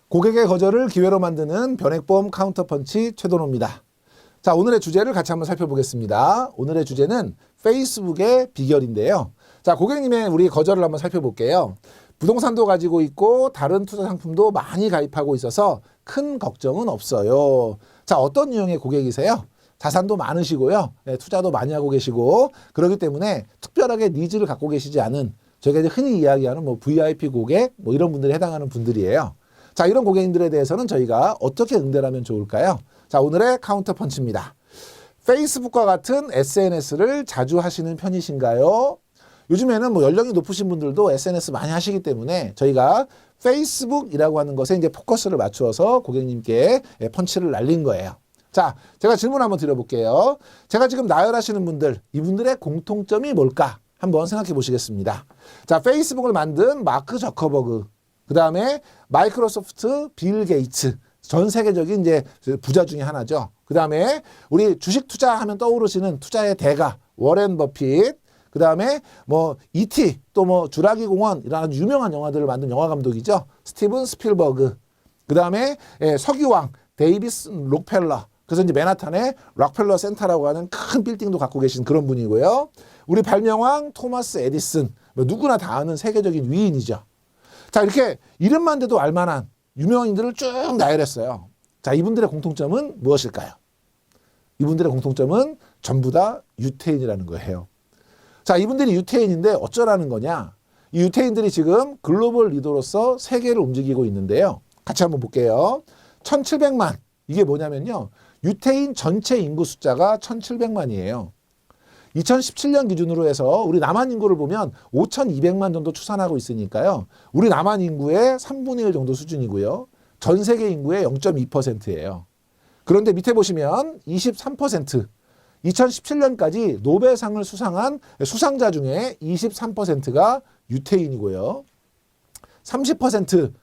고객의 거절을 기회로 만드는 변액보험 카운터펀치 최도노입니다. 자, 오늘의 주제를 같이 한번 살펴보겠습니다. 오늘의 주제는 페이스북의 비결인데요. 자, 고객님의 우리 거절을 한번 살펴볼게요. 부동산도 가지고 있고 다른 투자 상품도 많이 가입하고 있어서 큰 걱정은 없어요. 자, 어떤 유형의 고객이세요? 자산도 많으시고요. 네, 투자도 많이 하고 계시고 그렇기 때문에 특별하게 니즈를 갖고 계시지 않은 저희가 이제 흔히 이야기하는 VIP 고객 이런 분들에 해당하는 분들이에요. 자, 이런 고객님들에 대해서는 저희가 어떻게 응대를 하면 좋을까요? 자, 오늘의 카운터펀치입니다. 페이스북과 같은 SNS를 자주 하시는 편이신가요? 요즘에는 연령이 높으신 분들도 SNS 많이 하시기 때문에 저희가 페이스북이라고 하는 것에 이제 포커스를 맞추어서 고객님께 펀치를 날린 거예요. 자, 제가 질문 한번 드려볼게요. 제가 지금 나열하시는 분들, 이분들의 공통점이 뭘까? 한번 생각해 보시겠습니다. 자, 페이스북을 만든 마크 저커버그, 그 다음에 마이크로소프트 빌 게이츠, 전 세계적인 이제 부자 중에 하나죠. 그 다음에 우리 주식 투자하면 떠오르시는 투자의 대가 워렌 버핏, 그 다음에 E.T. 또 주라기 공원이라는 유명한 영화들을 만든 영화 감독이죠. 스티븐 스필버그. 그 다음에 석유왕 데이비스 록펠러. 그래서 이제 맨하탄에 록펠러 센터라고 하는 큰 빌딩도 갖고 계신 그런 분이고요. 우리 발명왕 토마스 에디슨. 누구나 다 아는 세계적인 위인이죠. 자, 이렇게 이름만 대도 알만한 유명인들을 쭉 나열했어요. 자, 이분들의 공통점은 무엇일까요? 이분들의 공통점은 전부 다 유태인이라는 거예요. 자, 이분들이 유태인인데 어쩌라는 거냐? 이 유태인들이 지금 글로벌 리더로서 세계를 움직이고 있는데요. 같이 한번 볼게요. 1700만. 이게 뭐냐면요. 유태인 전체 인구 숫자가 1700만이에요. 2017년 기준으로 해서 우리 남한 인구를 보면 5200만 정도 추산하고 있으니까요. 우리 남한 인구의 3분의 1 정도 수준이고요. 전 세계 인구의 0.2%예요. 그런데 밑에 보시면 23%, 2017년까지 노벨상을 수상한 수상자 중에 23%가 유태인이고요. 30%,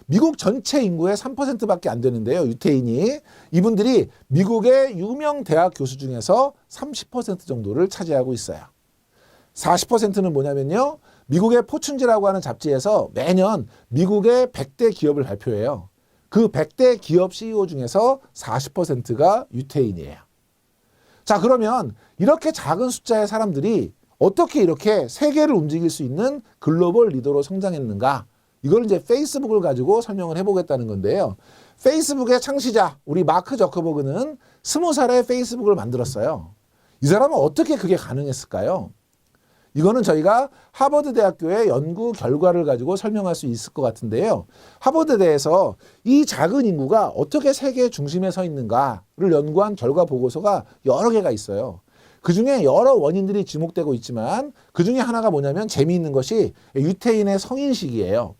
미국 전체 인구의 3%밖에 안 되는데요. 유태인이. 이분들이 미국의 유명 대학 교수 중에서 30% 정도를 차지하고 있어요. 40%는 뭐냐면요. 미국의 포춘지라고 하는 잡지에서 매년 미국의 100대 기업을 발표해요. 그 100대 기업 CEO 중에서 40%가 유태인이에요. 자, 그러면 이렇게 작은 숫자의 사람들이 어떻게 이렇게 세계를 움직일 수 있는 글로벌 리더로 성장했는가? 이걸 이제 페이스북을 가지고 설명을 해보겠다는 건데요. 페이스북의 창시자, 우리 마크 저커버그는 20살에 페이스북을 만들었어요. 이 사람은 어떻게 그게 가능했을까요? 이거는 저희가 하버드 대학교의 연구 결과를 가지고 설명할 수 있을 것 같은데요. 하버드대에서 이 작은 인구가 어떻게 세계 중심에 서 있는가를 연구한 결과 보고서가 여러 개가 있어요. 그중에 여러 원인들이 지목되고 있지만 그중에 하나가 뭐냐면 재미있는 것이 유태인의 성인식이에요.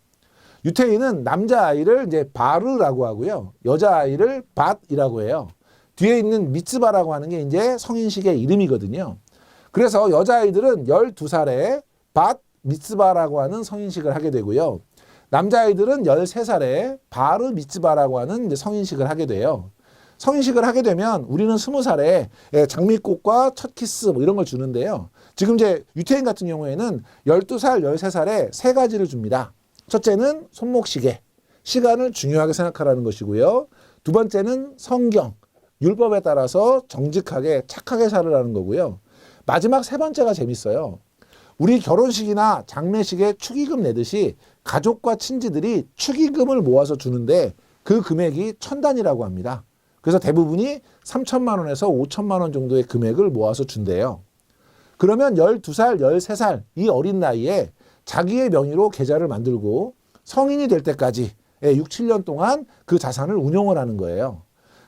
유태인은 남자아이를 이제 바르라고 하고요. 여자아이를 밧이라고 해요. 뒤에 있는 미츠바라고 하는 게 이제 성인식의 이름이거든요. 그래서 여자아이들은 12살에 밧 미츠바라고 하는 성인식을 하게 되고요. 남자아이들은 13살에 바르 미츠바라고 하는 이제 성인식을 하게 돼요. 성인식을 하게 되면 우리는 20살에 장미꽃과 첫 키스 이런 걸 주는데요. 지금 이제 유태인 같은 경우에는 12살, 13살에 세 가지를 줍니다. 첫째는 손목시계, 시간을 중요하게 생각하라는 것이고요. 두 번째는 성경, 율법에 따라서 정직하게 착하게 살으라는 거고요. 마지막 세 번째가 재밌어요. 우리 결혼식이나 장례식에 축의금 내듯이 가족과 친지들이 축의금을 모아서 주는데 그 금액이 1000단이라고 합니다. 그래서 대부분이 3천만 원에서 5천만 원 정도의 금액을 모아서 준대요. 그러면 12살, 13살 이 어린 나이에 자기의 명의로 계좌를 만들고 성인이 될 때까지 6, 7년 동안 그 자산을 운용을 하는 거예요.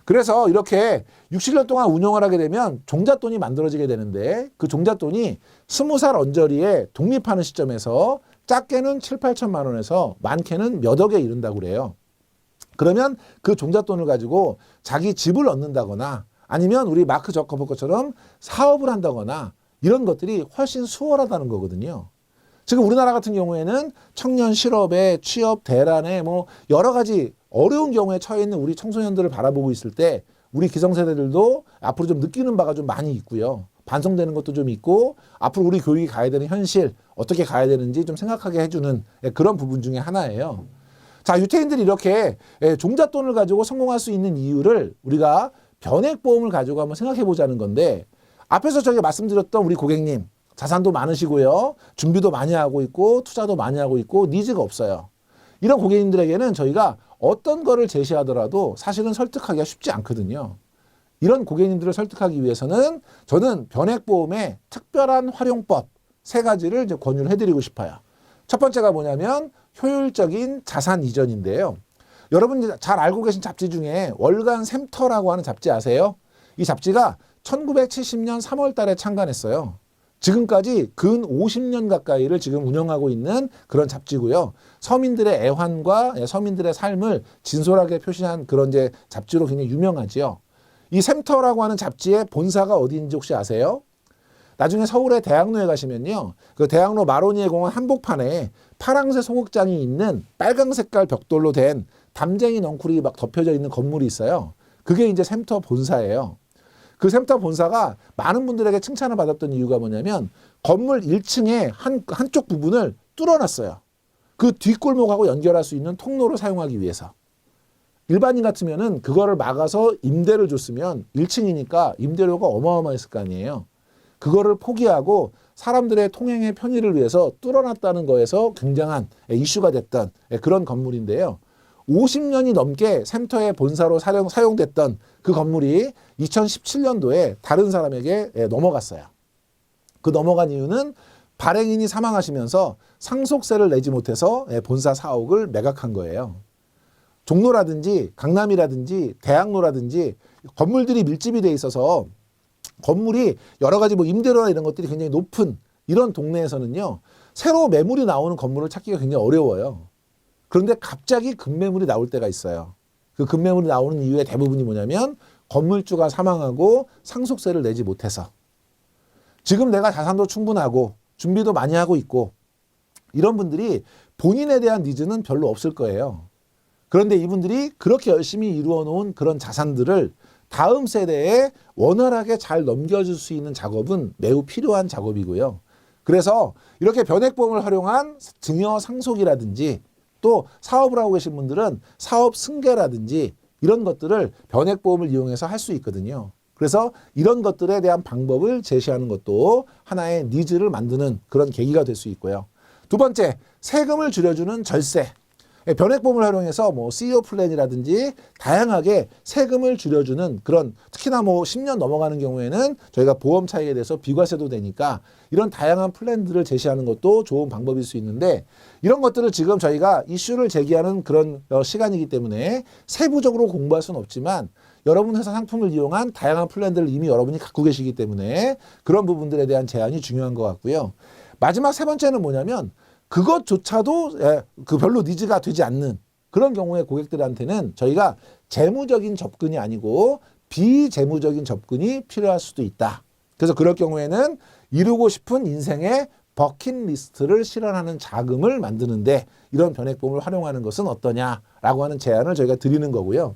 그래서 이렇게 6, 7년 동안 운용을 하게 되면 종잣돈이 만들어지게 되는데 그 종잣돈이 20살 언저리에 독립하는 시점에서 작게는 7, 8천만 원에서 많게는 몇 억에 이른다고 그래요. 그러면 그 종잣돈을 가지고 자기 집을 얻는다거나 아니면 우리 마크 저커버그처럼 사업을 한다거나 이런 것들이 훨씬 수월하다는 거거든요. 지금 우리나라 같은 경우에는 청년 실업에 취업 대란에 여러 가지 어려운 경우에 처해 있는 우리 청소년들을 바라보고 있을 때 우리 기성세대들도 앞으로 좀 느끼는 바가 좀 많이 있고요. 반성되는 것도 좀 있고 앞으로 우리 교육이 가야 되는 현실 어떻게 가야 되는지 좀 생각하게 해주는 그런 부분 중에 하나예요. 자, 유태인들이 이렇게 종잣돈을 가지고 성공할 수 있는 이유를 우리가 변액보험을 가지고 한번 생각해 보자는 건데, 앞에서 저희가 말씀드렸던 우리 고객님, 자산도 많으시고요, 준비도 많이 하고 있고 투자도 많이 하고 있고 니즈가 없어요. 이런 고객님들에게는 저희가 어떤 거를 제시하더라도 사실은 설득하기가 쉽지 않거든요. 이런 고객님들을 설득하기 위해서는 저는 변액보험의 특별한 활용법 3가지를 이제 권유를 해드리고 싶어요. 첫 번째가 뭐냐면 효율적인 자산 이전인데요. 여러분 잘 알고 계신 잡지 중에 월간 샘터라고 하는 잡지 아세요? 이 잡지가 1970년 3월 달에 창간했어요. 지금까지 근 50년 가까이를 지금 운영하고 있는 그런 잡지고요. 서민들의 애환과 서민들의 삶을 진솔하게 표시한 그런 이제 잡지로 굉장히 유명하지요. 이 샘터라고 하는 잡지의 본사가 어디인지 혹시 아세요? 나중에 서울의 대학로에 가시면요, 그 대학로 마로니에 공원 한복판에 파랑색 소극장이 있는 빨강 색깔 벽돌로 된 담쟁이 넝쿨이 막 덮여져 있는 건물이 있어요. 그게 이제 샘터 본사예요. 그 샘터 본사가 많은 분들에게 칭찬을 받았던 이유가 뭐냐면 건물 1층에 한쪽 부분을 뚫어놨어요. 그 뒷골목하고 연결할 수 있는 통로를 사용하기 위해서. 일반인 같으면은 그거를 막아서 임대를 줬으면 1층이니까 임대료가 어마어마했을 거 아니에요. 그거를 포기하고 사람들의 통행의 편의를 위해서 뚫어놨다는 거에서 굉장한 이슈가 됐던 그런 건물인데요. 50년이 넘게 샘터의 본사로 사용됐던 그 건물이 2017년도에 다른 사람에게 넘어갔어요. 그 넘어간 이유는 발행인이 사망하시면서 상속세를 내지 못해서 본사 사옥을 매각한 거예요. 종로라든지 강남이라든지 대학로라든지 건물들이 밀집이 돼 있어서 건물이 여러 가지 뭐 임대료나 이런 것들이 굉장히 높은 이런 동네에서는요, 새로 매물이 나오는 건물을 찾기가 굉장히 어려워요. 그런데 갑자기 급매물이 나올 때가 있어요. 그 급매물이 나오는 이유의 대부분이 뭐냐면 건물주가 사망하고 상속세를 내지 못해서. 지금 내가 자산도 충분하고 준비도 많이 하고 있고 이런 분들이 본인에 대한 니즈는 별로 없을 거예요. 그런데 이분들이 그렇게 열심히 이루어 놓은 그런 자산들을 다음 세대에 원활하게 잘 넘겨줄 수 있는 작업은 매우 필요한 작업이고요. 그래서 이렇게 변액보험을 활용한 증여 상속이라든지 또 사업을 하고 계신 분들은 사업 승계라든지 이런 것들을 변액보험을 이용해서 할 수 있거든요. 그래서 이런 것들에 대한 방법을 제시하는 것도 하나의 니즈를 만드는 그런 계기가 될 수 있고요. 두 번째, 세금을 줄여주는 절세. 변액보험을 활용해서 뭐 CEO 플랜이라든지 다양하게 세금을 줄여주는 그런, 특히나 뭐 10년 넘어가는 경우에는 저희가 보험 차익에 대해서 비과세도 되니까 이런 다양한 플랜들을 제시하는 것도 좋은 방법일 수 있는데, 이런 것들을 지금 저희가 이슈를 제기하는 그런 시간이기 때문에 세부적으로 공부할 수는 없지만 여러분 회사 상품을 이용한 다양한 플랜들을 이미 여러분이 갖고 계시기 때문에 그런 부분들에 대한 제안이 중요한 것 같고요. 마지막 3번째는 뭐냐면 그것조차도 그 별로 니즈가 되지 않는 그런 경우에 고객들한테는 저희가 재무적인 접근이 아니고 비재무적인 접근이 필요할 수도 있다. 그래서 그럴 경우에는 이루고 싶은 인생의 버킷리스트를 실현하는 자금을 만드는데 이런 변액보험을 활용하는 것은 어떠냐라고 하는 제안을 저희가 드리는 거고요.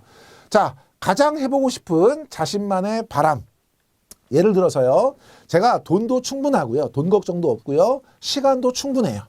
자, 가장 해보고 싶은 자신만의 바람. 예를 들어서요, 제가 돈도 충분하고요, 돈 걱정도 없고요, 시간도 충분해요.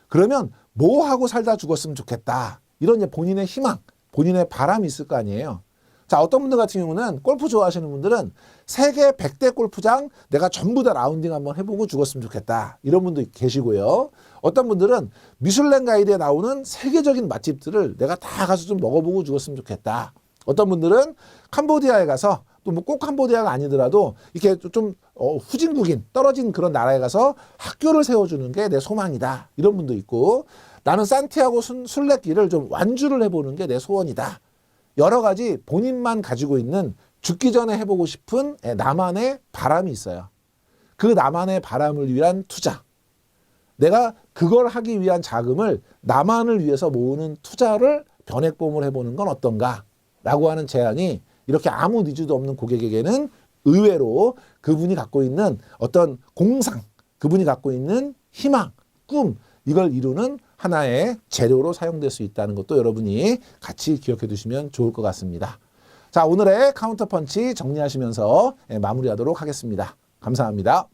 그러면 뭐 하고 살다 죽었으면 좋겠다. 이런 이제 본인의 희망, 본인의 바람이 있을 거 아니에요. 자, 어떤 분들 같은 경우는 골프 좋아하시는 분들은 세계 100대 골프장 내가 전부 다 라운딩 한번 해보고 죽었으면 좋겠다. 이런 분도 계시고요. 어떤 분들은 미슐랭 가이드에 나오는 세계적인 맛집들을 내가 다 가서 좀 먹어보고 죽었으면 좋겠다. 어떤 분들은 캄보디아에 가서 또 뭐 꼭 캄보디아가 아니더라도 이렇게 좀 후진국인 떨어진 그런 나라에 가서 학교를 세워주는 게 내 소망이다. 이런 분도 있고, 나는 산티아고 순례길을 좀 완주를 해보는 게 내 소원이다. 여러 가지 본인만 가지고 있는 죽기 전에 해보고 싶은 나만의 바람이 있어요. 그 나만의 바람을 위한 투자. 내가 그걸 하기 위한 자금을 나만을 위해서 모으는 투자를 변액보험을 해보는 건 어떤가? 라고 하는 제안이 이렇게 아무 니즈도 없는 고객에게는 의외로 그분이 갖고 있는 어떤 공상, 그분이 갖고 있는 희망, 꿈, 이걸 이루는 하나의 재료로 사용될 수 있다는 것도 여러분이 같이 기억해 두시면 좋을 것 같습니다. 자, 오늘의 카운터펀치 정리하시면서 마무리하도록 하겠습니다. 감사합니다.